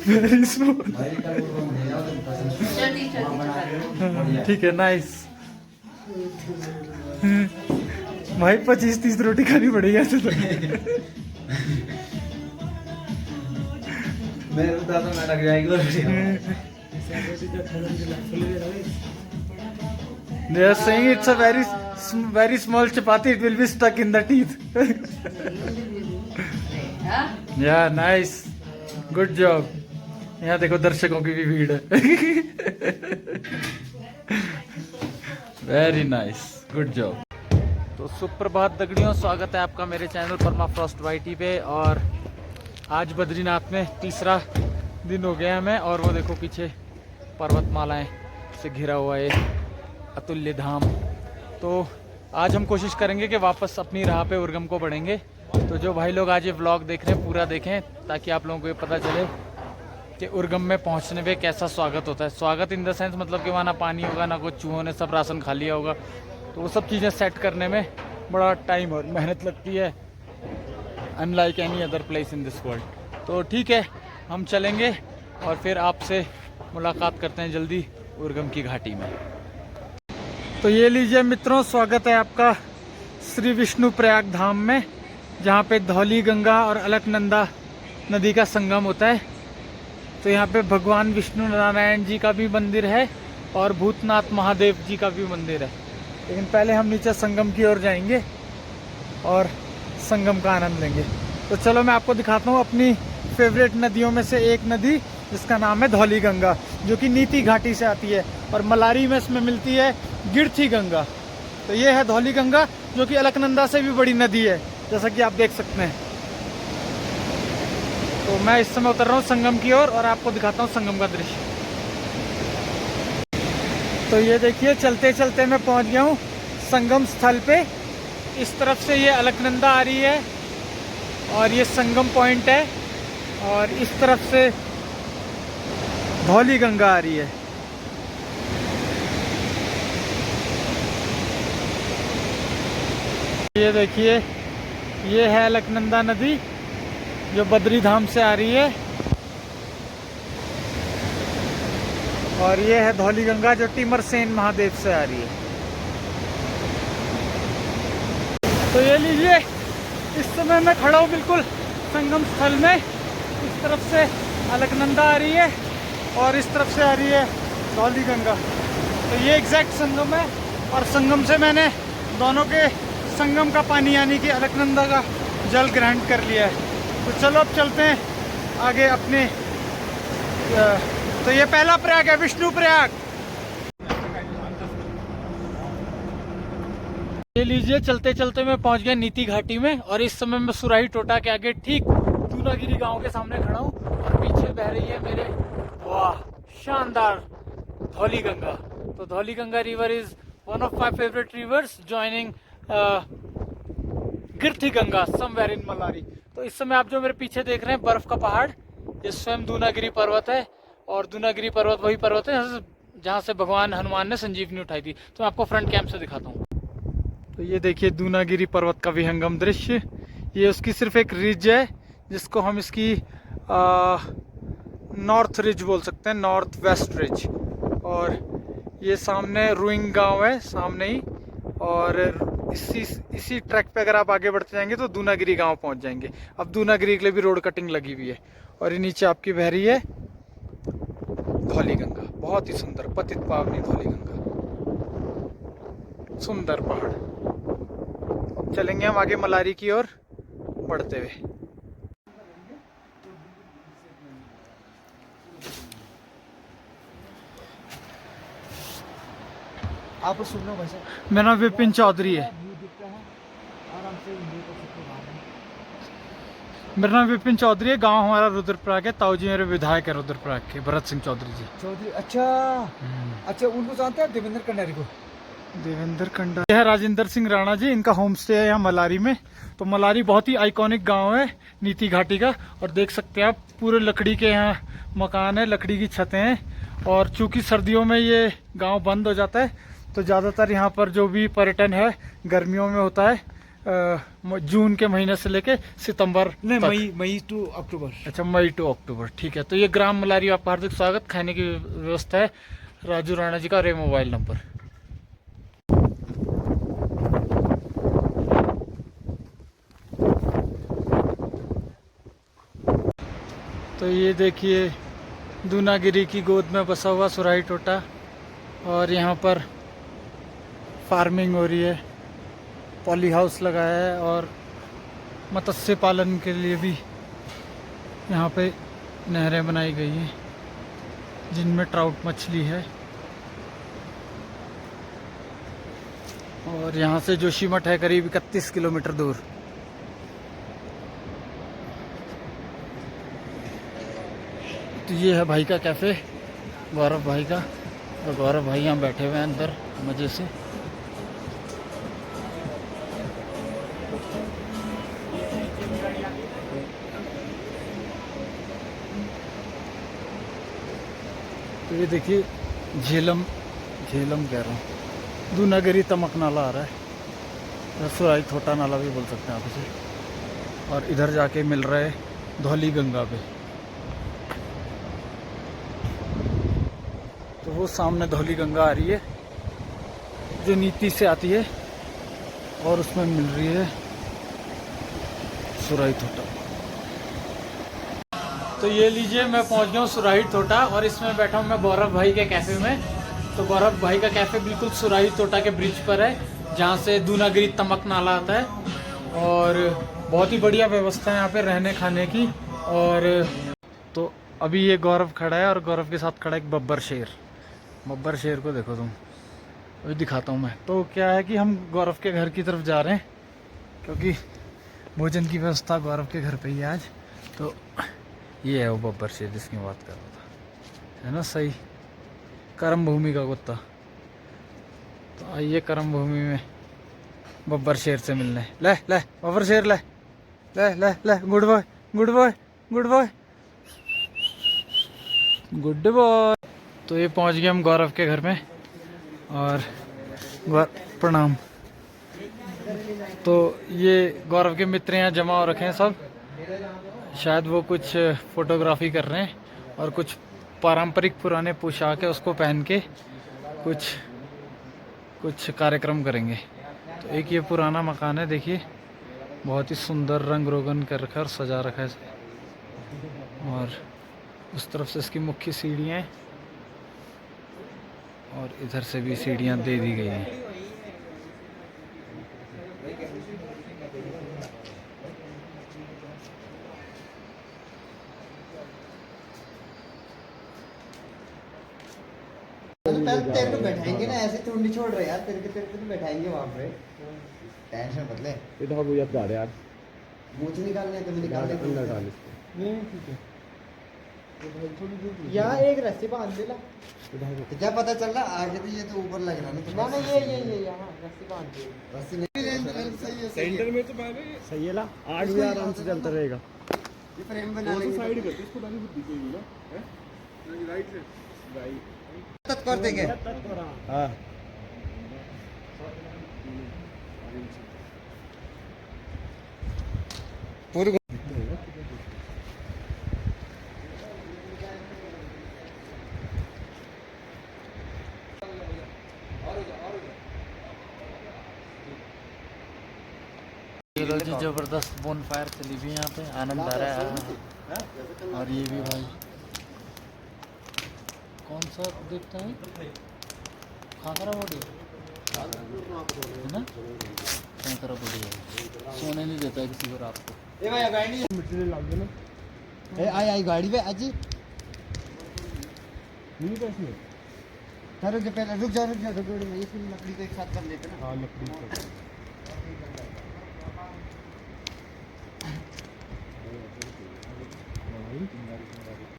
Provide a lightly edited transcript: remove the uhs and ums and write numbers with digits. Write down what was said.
Very small. ठीक है, nice भाई। 25-30 रोटी खानी पड़ेगी ऐसे तो। मैं बताता मैं लग जाएगी। They are saying it's a very small chapati. It will be stuck in the teeth. Yeah, nice, good job. यहाँ देखो दर्शकों की भी भीड़ है। Very nice, good job. तो सुप्रभात दगड़ियों, स्वागत है आपका मेरे चैनल परमाफ्रॉस्ट वाईटी पे। और आज बद्रीनाथ में तीसरा दिन हो गया हमें, और वो देखो पीछे पर्वतमालाएं से घिरा हुआ है अतुल्य धाम। तो आज हम कोशिश करेंगे कि वापस अपनी राह पे उर्गम को बढ़ेंगे। तो जो भाई लोग आज ये व्लॉग देख रहे हैं पूरा देखें, ताकि आप लोगों को ये पता चले कि उर्गम में पहुंचने पे कैसा स्वागत होता है। स्वागत इन द सेंस मतलब कि वहाँ ना पानी होगा, ना कुछ चूहों ने सब राशन खा लिया होगा। तो वो सब चीज़ें सेट करने में बड़ा टाइम और मेहनत लगती है, unlike any other place in this world. तो ठीक है, हम चलेंगे और फिर आपसे मुलाकात करते हैं जल्दी उर्गम की घाटी में। तो ये लीजिए मित्रों, स्वागत है आपका श्री विष्णु प्रयाग धाम में, जहाँ पे धौली गंगा और अलकनंदा नदी का संगम होता है। तो यहाँ पे भगवान विष्णु नारायण जी का भी मंदिर है और भूतनाथ महादेव जी का भी मंदिर है। लेकिन पहले हम नीचे संगम की ओर जाएंगे और संगम का आनंद लेंगे। तो चलो मैं आपको दिखाता हूँ अपनी फेवरेट नदियों में से एक नदी, जिसका नाम है धौली गंगा, जो कि नीति घाटी से आती है, और मलारी में इसमें मिलती है गिरथी गंगा। तो ये है धौली गंगा, जो कि अलकनंदा से भी बड़ी नदी है, जैसा कि आप देख सकते हैं। तो मैं इस समय उतर रहा हूँ संगम की ओर और आपको दिखाता हूँ संगम का दृश्य। तो ये देखिए, चलते चलते मैं पहुँच गया हूँ संगम स्थल पे। इस तरफ से ये अलकनंदा आ रही है और ये संगम पॉइंट है, और इस तरफ से धौली गंगा आ रही है। ये देखिए, ये है अलकनंदा नदी जो बद्री धाम से आ रही है, और ये है धौली गंगा जो टिमरसेन महादेव से आ रही है। तो ये लीजिए, इस समय मैं खड़ा हूँ बिल्कुल संगम स्थल में। इस तरफ से अलकनंदा आ रही है और इस तरफ से आ रही है धौली गंगा। तो ये एग्जैक्ट संगम है, और संगम से मैंने दोनों के संगम का पानी यानी कि अलकनंदा का जल ग्रहण कर लिया है। तो चलो अब चलते हैं आगे अपने। तो ये पहला प्रयाग है, विष्णु प्रयाग। ये लीजिए, चलते चलते मैं पहुंच गया नीति घाटी में, और इस समय मैं सुराही टोटा के आगे ठीक दूनागिरी गांव के सामने खड़ा हूँ, और पीछे बह रही है मेरे वाह शानदार धौली गंगा। तो Dhauli Ganga river is one of my favourite rivers, joining Girthi Ganga somewhere in Malari. तो इस समय आप जो मेरे पीछे देख रहे हैं बर्फ का पहाड़, ये स्वयं दूनागिरी पर्वत है, और दूनागिरी पर्वत वही पर्वत है जहाँ से भगवान हनुमान ने संजीवनी उठाई थी। तो मैं आपको फ्रंट कैम से दिखाता हूँ। तो ये देखिए दूनागिरी पर्वत का विहंगम दृश्य। ये उसकी सिर्फ एक रिज है, जिसको हम इसकी नॉर्थ रिज बोल सकते हैं, नॉर्थ वेस्ट रिज। और ये सामने रुइंग गांव है सामने ही, और इसी ट्रैक पे अगर आप आगे बढ़ते जाएंगे तो दूनागिरी गांव पहुंच जाएंगे। अब दूनागिरी के लिए भी रोड कटिंग लगी हुई है, और ये नीचे आपकी बह रही है धौली गंगा। बहुत ही सुंदर पतित पावनी धौली गंगा, सुंदर पहाड़। अब चलेंगे हम आगे मलारी की ओर बढ़ते हुए। आप सुन लो भाई साहब। मेरा नाम विपिन चौधरी है। मेरा नाम विपिन चौधरी है, गांव हमारा रुद्रप्रयाग है। ताऊ जी मेरे विधायक है रुद्रप्रयाग के, भरत सिंह चौधरी जी। चौधरी, अच्छा अच्छा, उनको जानते हैं देवेंद्र कंडारी को? देवेंद्र कंडारी है राजेंद्र सिंह राणा जी, इनका होम स्टे है यहाँ मलारी में। तो मलारी बहुत ही आइकॉनिक गांव है नीति घाटी का, और देख सकते हैं आप पूरे लकड़ी के यहाँ मकान है, लकड़ी की छतें हैं। और चूंकि सर्दियों में ये गांव बंद हो जाता है, तो ज़्यादातर यहाँ पर जो भी पर्यटन है गर्मियों में होता है, जून के महीने से लेके सितंबर नहीं, तक। मई टू अक्टूबर। अच्छा, मई टू अक्टूबर, ठीक है। तो ये ग्राम मलारी, आपका हार्दिक स्वागत। खाने की व्यवस्था है, राजू राणा जी का, और ये मोबाइल नंबर। तो ये देखिए दूनागिरी की गोद में बसा हुआ सुराही टोटा, और यहाँ पर फार्मिंग हो रही है, पॉली हाउस लगाया है, और मत्स्य पालन के लिए भी यहाँ पे नहरें बनाई गई हैं जिनमें ट्राउट मछली है। और यहाँ से जोशीमठ है करीब 31 किलोमीटर दूर। तो ये है भाई का कैफ़े, गौरव भाई का, और गौरव भाई यहाँ बैठे हुए हैं अंदर मज़े से। तो ये देखिए झेलम कह रहा हूँ, दूनागिरी तमक नाला आ रहा है, सुराही थोटा नाला भी बोल सकते हैं आप इसे। और इधर जाके मिल रहा है धौली गंगा पे। तो वो सामने धौली गंगा आ रही है जो नीति से आती है, और उसमें मिल रही है सुराही थोटा। तो ये लीजिए, मैं पहुंच गया हूँ सुराही टोटा, और इसमें बैठा हूँ मैं गौरव भाई के कैफ़े में। तो गौरव भाई का कैफ़े बिल्कुल सुराही टोटा के ब्रिज पर है, जहाँ से दूनागिरी तमक नाला आता है, और बहुत ही बढ़िया व्यवस्था है यहाँ पे रहने खाने की। और तो अभी ये गौरव खड़ा है, और गौरव के साथ खड़ा है एक बब्बर शेर। बब्बर शेर को देखो तुम, अभी दिखाता हूँ मैं। तो क्या है कि हम गौरव के घर की तरफ जा रहे हैं, क्योंकि भोजन की व्यवस्था गौरव के घर पे ही है आज। तो ये है वो बब्बर शेर जिसकी बात कर रहा था, है ना, सही, कर्म भूमि का कुत्ता। तो आइए कर्म भूमि में बब्बर शेर से मिलने। ले ले बब्बर शेर, ले ले ले ले, good boy good boy good boy good boy. तो ये पहुंच गए हम गौरव के घर में, और प्रणाम। तो ये गौरव के मित्र यहाँ जमा हो रखे हैं सब, शायद वो कुछ फोटोग्राफी कर रहे हैं, और कुछ पारंपरिक पुराने पोशाक है उसको पहन के कुछ कार्यक्रम करेंगे। तो एक ये पुराना मकान है, देखिए बहुत ही सुंदर रंग रोगन कर रखा है और सजा रखा है इसे। और उस तरफ से इसकी मुख्य सीढ़ियाँ हैं, और इधर से भी सीढ़ियाँ दे दी गई हैं। पहले तेरे को बैठाएंगे ना, ऐसे तो नहीं छोड़ रहे यार, तेरे को बैठाएंगे वहाँ पे, टेंशन मत ले। इधर वो याद आ रहा यार, मूंछ निकालने तो निकाल दे, अंदर डाल इसको। नहीं ठीक है, यहाँ एक रस्सी बांध दे ला, तो क्या पता चल रहा आगे तो ये तो ऊपर लग रहा ना, ना ये यहाँ रस्सी बांध दे, रस्सी नहीं सही है, सेंटर में तो सही है ला, आग भी आराम से चलता रहेगा। ये फ्रेम बना लेंगे, साइड करते इसको, ताकि वो दिखेगी ना, है राइट से राइट तक कर देंगे। हाँ पूरी चलो जी, जबरदस्त बोन फायर चली भी यहाँ पे, आनंद आ रहा है। और ये भी भाई कौन सा देखता है, खाकरा बॉडी है ना, खाकरा बॉडी है, सोने नहीं देता है किसी को रात को। ए भाई गाड़ी नहीं मटेरियल लाग गया ना, ए आई गाड़ी पे अजी नहीं तो इसमें ठहरो, जो पहले रुक जा ये फिर लकड़ी को एक साथ कर लेते ना। हाँ लकड़ी का